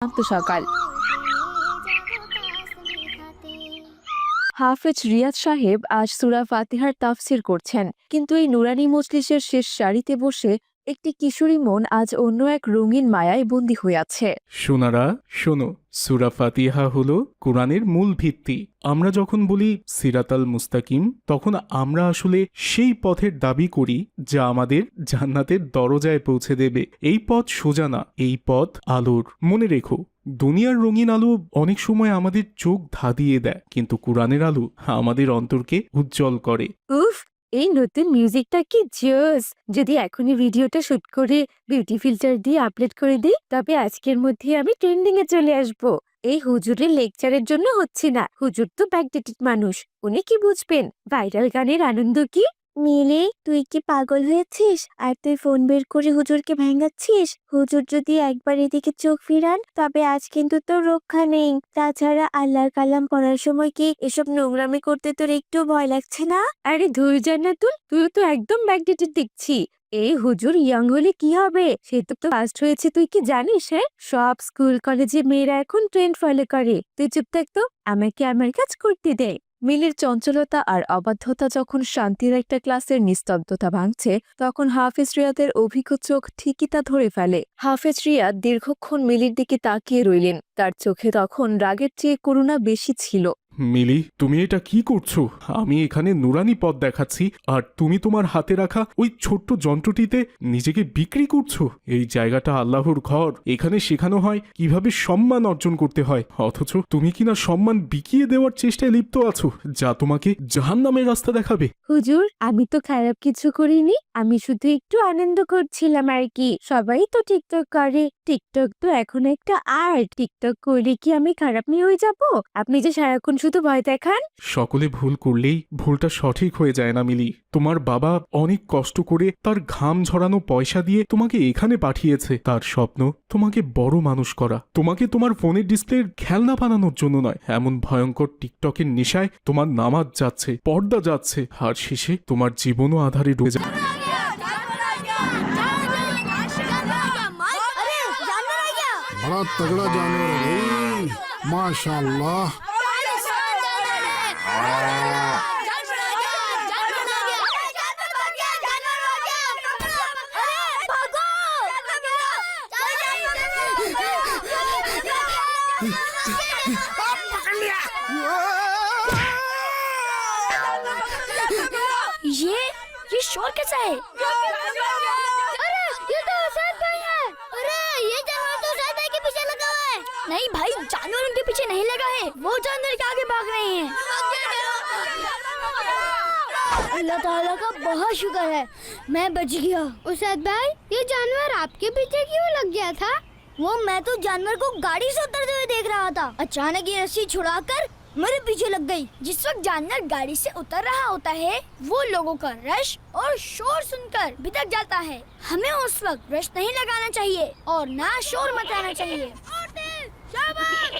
শান্ত সকাল। হাফেজ রিয়াদ সাহেব আজ সূরা ফাতিহার তাফসির করছেন, কিন্তু এই নুরানি মজলিসের শেষ সারিতে বসে একটি কিশোরী মন আজ অন্য এক রঙিন মায়ায় বন্দী হয়ে আছে। সোনারা শোনো, সূরা ফাতিহা হলো কোরআনের মূল ভিত্তি। আমরা যখন বলি সিরাতাল মুস্তাকিম, তখন আমরা আসলে সেই পথের দাবি করি যা আমাদের জান্নাতের দরজায় পৌঁছে দেবে। এই পথ সোজা না, এই পথ আলোর। মনে রেখো, দুনিয়ার রঙিন আলো অনেক সময় আমাদের চোখ ধাঁধিয়ে দেয়, কিন্তু কোরআনের আলো আমাদের অন্তরকে উজ্জ্বল করে। উফ, এই নতুন মিউজিকটা কি জোস! যদি এখনই ভিডিওটা শুট করে বিউটি ফিল্টার দিয়ে আপলোড করে দিই, তবে আজকের মধ্যে আমি ট্রেন্ডিং এ চলে আসব। এই হুজুরের লেকচারের জন্য হচ্ছে না, হুজুর তো ব্যাকডেটেড মানুষ, উনি কি বুঝবেন ভাইরাল গানের আনন্দ কি। মিলি, তুই কি পাগল হয়েছিস? আর তুই ফোন বের করে হুজুরকে ভেঙ্গাচ্ছিস। হুজুর যদি একবার এদিকে চোখ ফিরান, তবে আজ কিন্তু তোর রক্ষা নেই। তাছাড়া আল্লাহর কালাম পড়ার সময় কি এসব নোংরামি করতে তোর একটু ভয় লাগছে না? আরে ধুর জান্নাতুল, তুই তো একদম ব্যাকডেটেড দেখছি। এই হুজুর ইয়াং হলে কি হবে, সে তো ফার্স্ট হয়েছে, তুই কি জানিস? হ্যাঁ, সব স্কুল কলেজে মেয়েরা এখন ট্রেন্ড ফলো করে। তুই চুপ থাক তো, আমাকে আমার কাজ করতে দে। মিলির চঞ্চলতা আর অবাধ্যতা যখন শান্তির একটা ক্লাসের নিস্তব্ধতা ভাঙছে, তখন হাফেজ রিয়াদের অভিজ্ঞ চোখ ঠিকই তা ধরে ফেলে। হাফেজ রিয়াদ দীর্ঘক্ষণ মিলির দিকে তাকিয়ে রইলেন, তার চোখে তখন রাগের চেয়ে করুণা বেশি ছিল। মিলি, তুমি এটা কি করছো? আমি এখানে নুরানি পথ দেখাচ্ছি, আর তুমি তোমার হাতে রাখা ওই ছোট্ট যন্ত্রটিতে নিজেকে বিক্রি করছো। এই জায়গাটা আল্লাহর ঘর, এখানে শেখানো হয় কিভাবে সম্মান অর্জন করতে হয়, অথচ তুমি কিনা সম্মান বিকিয়ে দেওয়ার চেষ্টায় লিপ্ত আছো, যা তোমাকে জাহান্নামের রাস্তা দেখাবে। হুজুর, আমি তো খারাপ কিছু করিনি, আমি শুধু একটু আনন্দ করছিলাম আর কি। সবাই তো টিকটক করে, টিকটক তো এখন একটা আর্ট। টিকটক করলে কি আমি খারাপ মেয়ে হয়ে যাব? আপনি যে সারাক্ষণ শুধু ভয় দেখান। সকলে ভুল করলেই ভুলটা সঠিক হয়ে যায় না মিলি। তোমার বাবা অনেক কষ্ট করে তার ঘাম ঝরানো পয়সা দিয়ে তোমাকে এখানে পাঠিয়েছে। তার স্বপ্ন তোমাকে বড় মানুষ করা, তোমাকে তোমার ফোনের ডিসপ্লের খেলনা বানানোর জন্য নয়। এমন ভয়ঙ্কর টিকটকের নেশায় তোমার নামাজ যাচ্ছে, পর্দা যাচ্ছে, আর শেষে তোমার জীবনও আধারে ডুবে যায়। बड़ा तगड़ा जानवर है भाई, माशाल्लाह। ये शोर कैसा है? अरे ये तो असद भाई है। अरे ये जानवर तो असद भाई के पीछे लगा हुआ है। नहीं भाई, जानवर उनके पीछे नहीं लगा है, वो जानवर के आगे भाग रहे हैं। अल्लाह ताला का बहुत शुक्र है मैं बच गया। उसद भाई, ये जानवर आपके पीछे क्यों लग गया था? वो मैं तो जानवर को गाड़ी से उतरते हुए देख रहा था, अचानक ये रस्सी छुड़ाकर मेरे पीछे लग गई। जिस वक्त जानवर गाड़ी से उतर रहा होता है, वो लोगों का रश और शोर सुनकर भिटक जाता है। हमें उस वक्त रश नहीं लगाना चाहिए और ना शोर मचाना चाहिए। शाबाश!